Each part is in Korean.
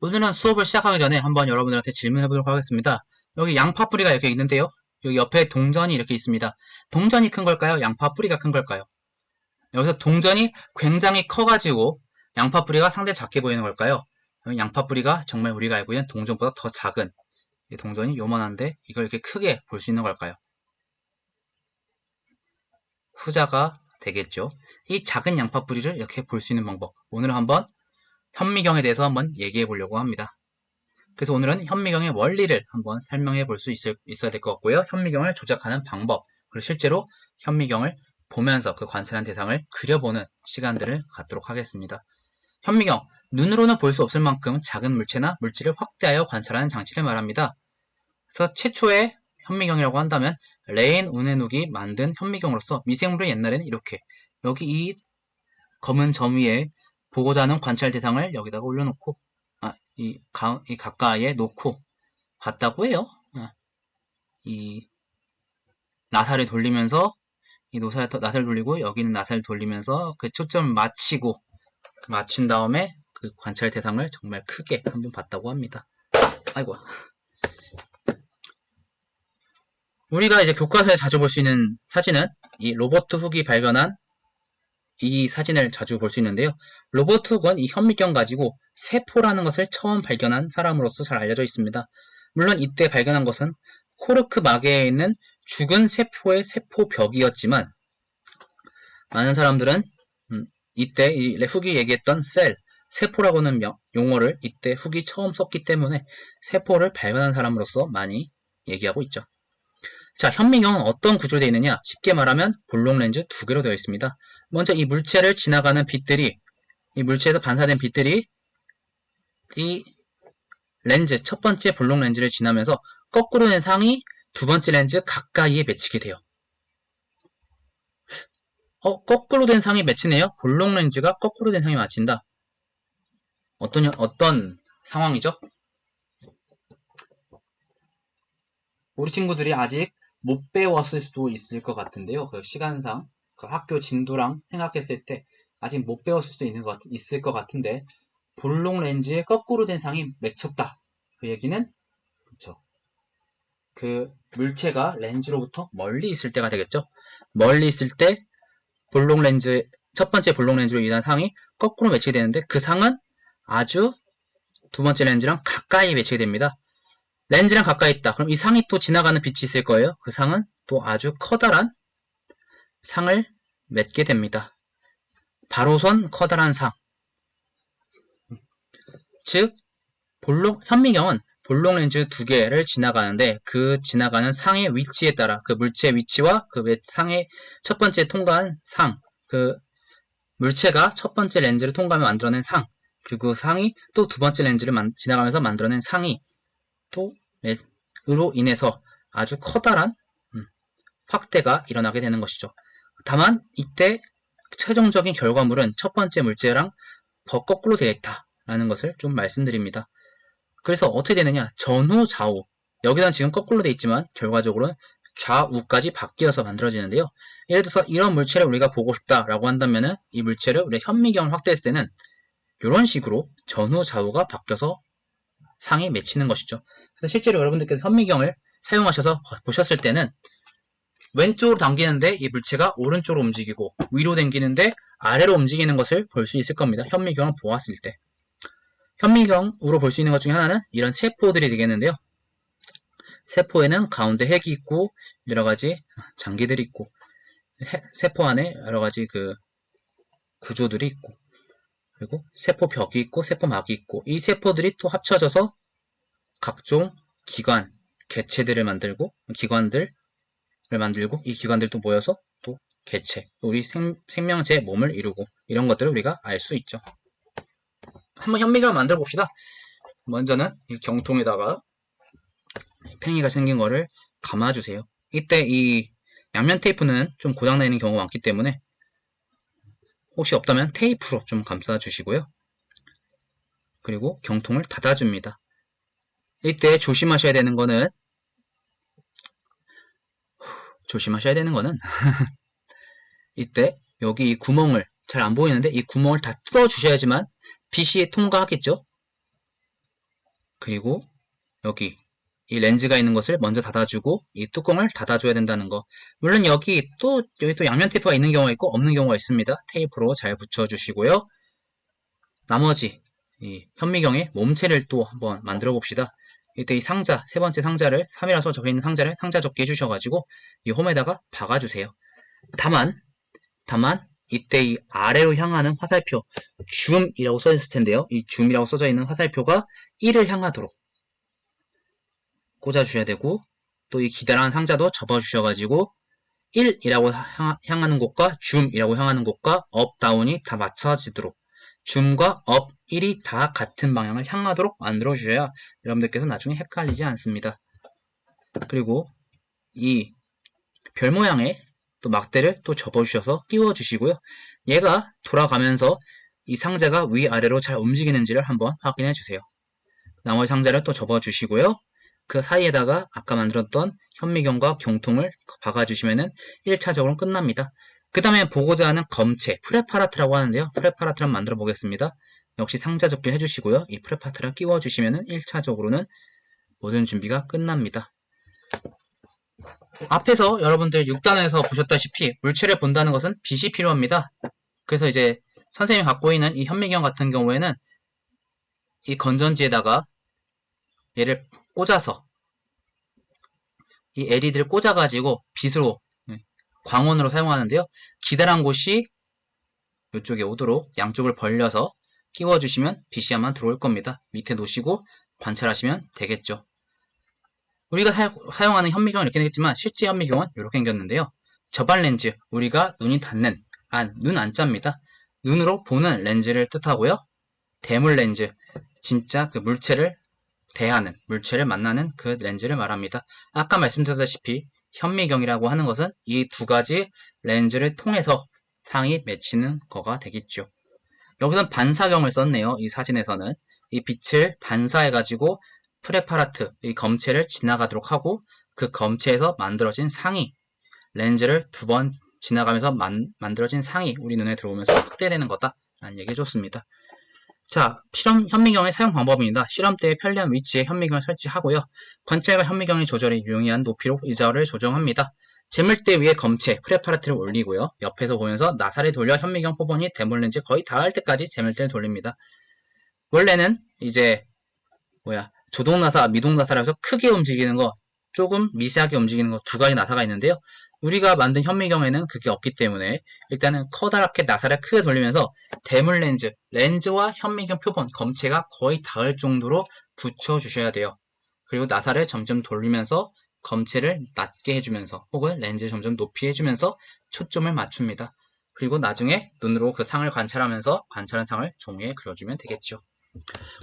오늘은 수업을 시작하기 전에 한번 여러분들한테 질문해 보도록 하겠습니다. 여기 양파 뿌리가 이렇게 있는데요. 여기 옆에 동전이 이렇게 있습니다. 동전이 큰 걸까요? 양파 뿌리가 큰 걸까요? 여기서 동전이 굉장히 커가지고 양파 뿌리가 상당히 작게 보이는 걸까요? 양파 뿌리가 정말 우리가 알고 있는 동전보다 더 작은 이 동전이 요만한데 이걸 이렇게 크게 볼 수 있는 걸까요? 후자가 되겠죠. 이 작은 양파 뿌리를 이렇게 볼 수 있는 방법. 오늘 한번 현미경에 대해서 한번 얘기해 보려고 합니다. 그래서 오늘은 현미경의 원리를 한번 설명해 볼 수 있어야 될 것 같고요. 현미경을 조작하는 방법, 그리고 실제로 현미경을 보면서 그 관찰한 대상을 그려보는 시간들을 갖도록 하겠습니다. 현미경, 눈으로는 볼 수 없을 만큼 작은 물체나 물질을 확대하여 관찰하는 장치를 말합니다. 그래서 최초의 현미경이라고 한다면 레인 우네눅이 만든 현미경으로서 미생물을 옛날에는 이렇게 여기 이 검은 점 위에 보고자 하는 관찰 대상을 여기다가 올려놓고 이 가까이에 놓고 봤다고 해요. 이 나사를 돌리면서 이 나사를 돌리고 여기는 나사를 돌리면서 그 초점을 맞추고 맞춘 다음에 그 관찰 대상을 정말 크게 한번 봤다고 합니다. 아이고. 우리가 이제 교과서에 자주 볼 수 있는 사진은 이 로버트 훅이 발견한 이 사진을 자주 볼 수 있는데요. 로버트 훅은 이 현미경 가지고 세포라는 것을 처음 발견한 사람으로서 잘 알려져 있습니다. 물론 이때 발견한 것은 코르크 마개에 있는 죽은 세포의 세포벽이었지만 많은 사람들은 이때 이 훅이 얘기했던 세포라고는 용어를 이때 훅이 처음 썼기 때문에 세포를 발견한 사람으로서 많이 얘기하고 있죠. 자, 현미경은 어떤 구조로 되어 있느냐? 쉽게 말하면 볼록 렌즈 두 개로 되어 있습니다. 먼저 이 물체를 지나가는 빛들이, 이 물체에서 반사된 빛들이 이 렌즈, 첫 번째 볼록 렌즈를 지나면서 거꾸로 된 상이 두 번째 렌즈 가까이에 맺히게 돼요. 거꾸로 된 상이 맺히네요. 볼록 렌즈가 거꾸로 된 상이 맺힌다. 어떤 상황이죠? 우리 친구들이 아직 못 배웠을 수도 있을 것 같은데요. 그 시간상, 그 학교 진도랑 생각했을 때 아직 못 배웠을 수도 있을 것 같은데 볼록 렌즈에 거꾸로 된 상이 맺혔다. 그 얘기는 그렇죠. 그 물체가 렌즈로부터 멀리 있을 때가 되겠죠. 멀리 있을 때 볼록 렌즈 첫 번째 볼록 렌즈로 인한 상이 거꾸로 맺히게 되는데 그 상은 아주 두 번째 렌즈랑 가까이 맺히게 됩니다. 렌즈랑 가까이 있다. 그럼 이 상이 또 지나가는 빛이 있을 거예요. 그 상은 또 아주 커다란 상을 맺게 됩니다. 바로선 커다란 상. 즉, 현미경은 볼록 렌즈 두 개를 지나가는데 그 지나가는 상의 위치에 따라 그 물체의 위치와 그 상의 첫 번째 통과한 상, 그 물체가 첫 번째 렌즈를 통과하며 만들어낸 상, 그리고 상이 또 두 번째 렌즈를 지나가면서 만들어낸 상이 또 으로 인해서 아주 커다란 확대가 일어나게 되는 것이죠. 다만 이때 최종적인 결과물은 첫 번째 물체랑 거꾸로 되어 있다라는 것을 좀 말씀드립니다. 그래서 어떻게 되느냐? 전후 좌우. 여기는 지금 거꾸로 되어 있지만 결과적으로는 좌우까지 바뀌어서 만들어지는데요. 예를 들어서 이런 물체를 우리가 보고 싶다라고 한다면은 이 물체를 우리가 현미경을 확대했을 때는 이런 식으로 전후 좌우가 바뀌어서 상이 맺히는 것이죠. 그래서 실제로 여러분들께서 현미경을 사용하셔서 보셨을 때는 왼쪽으로 당기는데 이 물체가 오른쪽으로 움직이고 위로 당기는데 아래로 움직이는 것을 볼 수 있을 겁니다. 현미경을 보았을 때. 현미경으로 볼 수 있는 것 중에 하나는 이런 세포들이 되겠는데요. 세포에는 가운데 핵이 있고 여러가지 장기들이 있고 세포 안에 여러가지 그 구조들이 있고 그리고 세포벽이 있고 세포막이 있고 이 세포들이 또 합쳐져서 각종 기관, 개체들을 만들고 기관들을 만들고 이 기관들도 모여서 또 개체, 우리 생명체의 몸을 이루고 이런 것들을 우리가 알 수 있죠. 한번 현미경을 만들어 봅시다. 먼저는 이 경통에다가 팽이가 생긴 거를 감아주세요. 이때 이 양면 테이프는 좀 고장나 있는 경우가 많기 때문에 혹시 없다면 테이프로 좀 감싸주시고요. 그리고 경통을 닫아줍니다. 이때 조심하셔야 되는 거는 이때 여기 이 구멍을 잘 안 보이는데 이 구멍을 다 뚫어주셔야지만 빛이 통과하겠죠. 그리고 여기 이 렌즈가 있는 것을 먼저 닫아주고 이 뚜껑을 닫아줘야 된다는 거. 물론 여기 또 양면 테이프가 있는 경우가 있고 없는 경우가 있습니다. 테이프로 잘 붙여주시고요. 나머지 이 현미경의 몸체를 또 한번 만들어 봅시다. 이때 이 상자, 세 번째 상자를 3이라서 적혀있는 상자를 상자 접기 해주셔가지고 이 홈에다가 박아주세요. 다만 이때 이 아래로 향하는 화살표 줌이라고 써있을 텐데요. 이 줌이라고 써져 있는 화살표가 1을 향하도록 꽂아주셔야 되고, 또 이 기다란 상자도 접어주셔가지고 1이라고 향하는 곳과 줌이라고 향하는 곳과 업, 다운이 다 맞춰지도록, 줌과 업, 1이 다 같은 방향을 향하도록 만들어주셔야 여러분들께서 나중에 헷갈리지 않습니다. 그리고 이 별 모양의 또 막대를 또 접어주셔서 끼워주시고요. 얘가 돌아가면서 이 상자가 위아래로 잘 움직이는지를 한번 확인해주세요. 나머지 상자를 또 접어주시고요. 그 사이에다가 아까 만들었던 현미경과 경통을 박아주시면은 1차적으로 끝납니다. 그 다음에 보고자 하는 검체, 프레파라트라고 하는데요. 프레파라트를 만들어 보겠습니다. 역시 상자 접기 해주시고요. 이 프레파라트를 끼워주시면은 1차적으로는 모든 준비가 끝납니다. 앞에서 여러분들 6단에서 보셨다시피 물체를 본다는 것은 빛이 필요합니다. 그래서 이제 선생님이 갖고 있는 이 현미경 같은 경우에는 이 건전지에다가 얘를 꽂아서 이 LED를 꽂아가지고 빛으로 광원으로 사용하는데요. 기다란 곳이 이쪽에 오도록 양쪽을 벌려서 끼워주시면 빛이 아마 들어올 겁니다. 밑에 놓으시고 관찰하시면 되겠죠. 우리가 사용하는 현미경은 이렇게 되겠지만 실제 현미경은 이렇게 생겼는데요. 저반 렌즈, 우리가 눈이 닿는 눈 안자입니다. 눈으로 보는 렌즈를 뜻하고요. 대물 렌즈, 진짜 그 물체를 대하는, 물체를 만나는 그 렌즈를 말합니다. 아까 말씀드렸다시피 현미경이라고 하는 것은 이 두 가지 렌즈를 통해서 상이 맺히는 거가 되겠죠. 여기서는 반사경을 썼네요. 이 사진에서는 이 빛을 반사해가지고 프레파라트, 이 검체를 지나가도록 하고 그 검체에서 만들어진 상이 렌즈를 두 번 지나가면서 만들어진 상이 우리 눈에 들어오면서 확대되는 거다 라는 얘기 해줬습니다. 자, 현미경의 사용 방법입니다. 실험대의 편리한 위치에 현미경을 설치하고요. 관찰과 현미경의 조절에 유용한 높이로 의자를 조정합니다. 재물대 위에 검체, 프레파라트를 올리고요. 옆에서 보면서 나사를 돌려 현미경 포번이 대물렌즈에 거의 닿을 때까지 재물대를 돌립니다. 원래는 이제 조동나사, 미동나사라 해서 크게 움직이는 거, 조금 미세하게 움직이는 거 두 가지 나사가 있는데요. 우리가 만든 현미경에는 그게 없기 때문에 일단은 커다랗게 나사를 크게 돌리면서 대물 렌즈, 렌즈와 현미경 표본, 검체가 거의 닿을 정도로 붙여주셔야 돼요. 그리고 나사를 점점 돌리면서 검체를 낮게 해주면서 혹은 렌즈를 점점 높이 해주면서 초점을 맞춥니다. 그리고 나중에 눈으로 그 상을 관찰하면서 관찰한 상을 종이에 그려주면 되겠죠.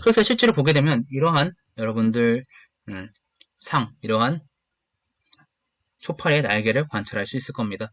그래서 실제로 보게 되면 이러한 여러분들 이러한 초파리의 날개를 관찰할 수 있을 겁니다.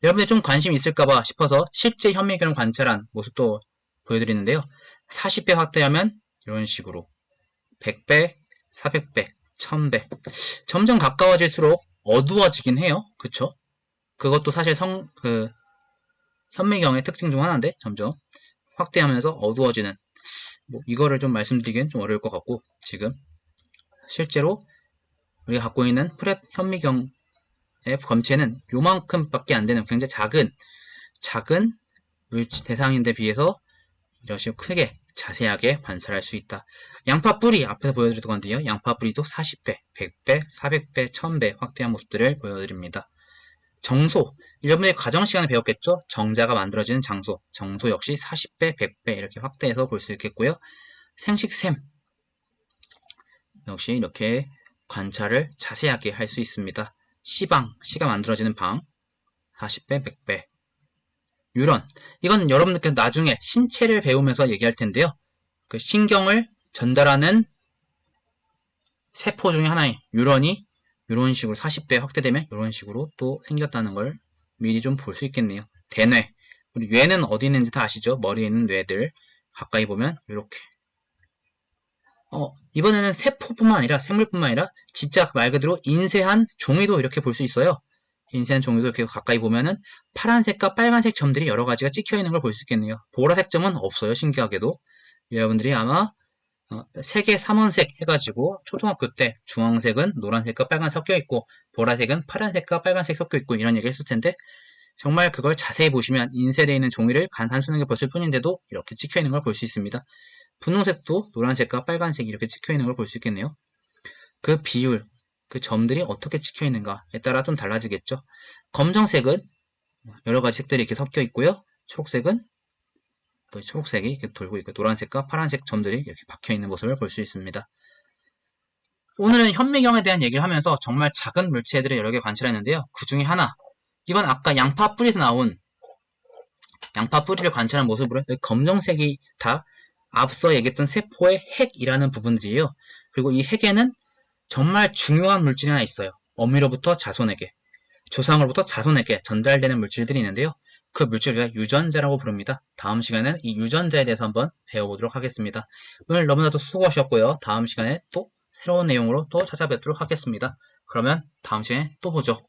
여러분들 좀 관심이 있을까봐 싶어서 실제 현미경을 관찰한 모습도 보여드리는데요. 40배 확대하면 이런 식으로 100배, 400배, 1000배 점점 가까워질수록 어두워지긴 해요. 그쵸? 그것도 사실 현미경의 특징 중 하나인데 점점 확대하면서 어두워지는 이거를 좀 말씀드리기엔 좀 어려울 것 같고 지금 실제로 우리가 갖고 있는 프랩 현미경의 검체는 요만큼밖에 안 되는 굉장히 작은 물질 대상인데 비해서 이런 식으로 크게 자세하게 관찰할 수 있다. 양파 뿌리 앞에서 보여드렸던 건데요. 양파 뿌리도 40배, 100배, 400배, 1000배 확대한 모습들을 보여드립니다. 정소, 여러분들이 과정 시간에 배웠겠죠? 정자가 만들어지는 장소, 정소 역시 40배, 100배 이렇게 확대해서 볼 수 있겠고요. 생식샘 역시 이렇게 관찰을 자세하게 할 수 있습니다. 씨가 만들어지는 방 40배, 100배. 유런, 이건 여러분들께서 나중에 신체를 배우면서 얘기할 텐데요. 그 신경을 전달하는 세포 중에 하나인 유런이 이런 식으로 40배 확대되면 이런 식으로 또 생겼다는 걸 미리 좀 볼 수 있겠네요. 대뇌, 우리 뇌는 어디 있는지 다 아시죠? 머리에 있는 뇌들 가까이 보면 이렇게 이번에는 세포뿐만 아니라 생물뿐만 아니라 진짜 말 그대로 인쇄한 종이도 이렇게 볼 수 있어요. 인쇄한 종이도 이렇게 가까이 보면은 파란색과 빨간색 점들이 여러 가지가 찍혀 있는 걸 볼 수 있겠네요. 보라색 점은 없어요. 신기하게도 여러분들이 아마 색의 삼원색 해가지고 초등학교 때 주황색은 노란색과 빨간 섞여 있고 보라색은 파란색과 빨간색 섞여 있고 이런 얘기 했을 텐데 정말 그걸 자세히 보시면 인쇄되어 있는 종이를 단순하게 봤을 뿐인데도 이렇게 찍혀 있는 걸 볼 수 있습니다. 분홍색도 노란색과 빨간색 이렇게 찍혀 있는 걸 볼 수 있겠네요. 그 비율, 그 점들이 어떻게 찍혀 있는가에 따라 좀 달라지겠죠. 검정색은 여러 가지 색들이 이렇게 섞여 있고요. 초록색은 또 초록색이 이렇게 돌고 있고 노란색과 파란색 점들이 이렇게 박혀 있는 모습을 볼 수 있습니다. 오늘은 현미경에 대한 얘기를 하면서 정말 작은 물체들을 여러 개 관찰했는데요. 그 중에 하나, 이건 아까 양파 뿌리에서 나온 양파 뿌리를 관찰한 모습으로 검정색이 다 앞서 얘기했던 세포의 핵이라는 부분들이에요. 그리고 이 핵에는 정말 중요한 물질이 하나 있어요. 어미로부터 자손에게, 조상으로부터 자손에게 전달되는 물질들이 있는데요. 그 물질을 우리가 유전자라고 부릅니다. 다음 시간에는 이 유전자에 대해서 한번 배워보도록 하겠습니다. 오늘 너무나도 수고하셨고요. 다음 시간에 또 새로운 내용으로 또 찾아뵙도록 하겠습니다. 그러면 다음 시간에 또 보죠.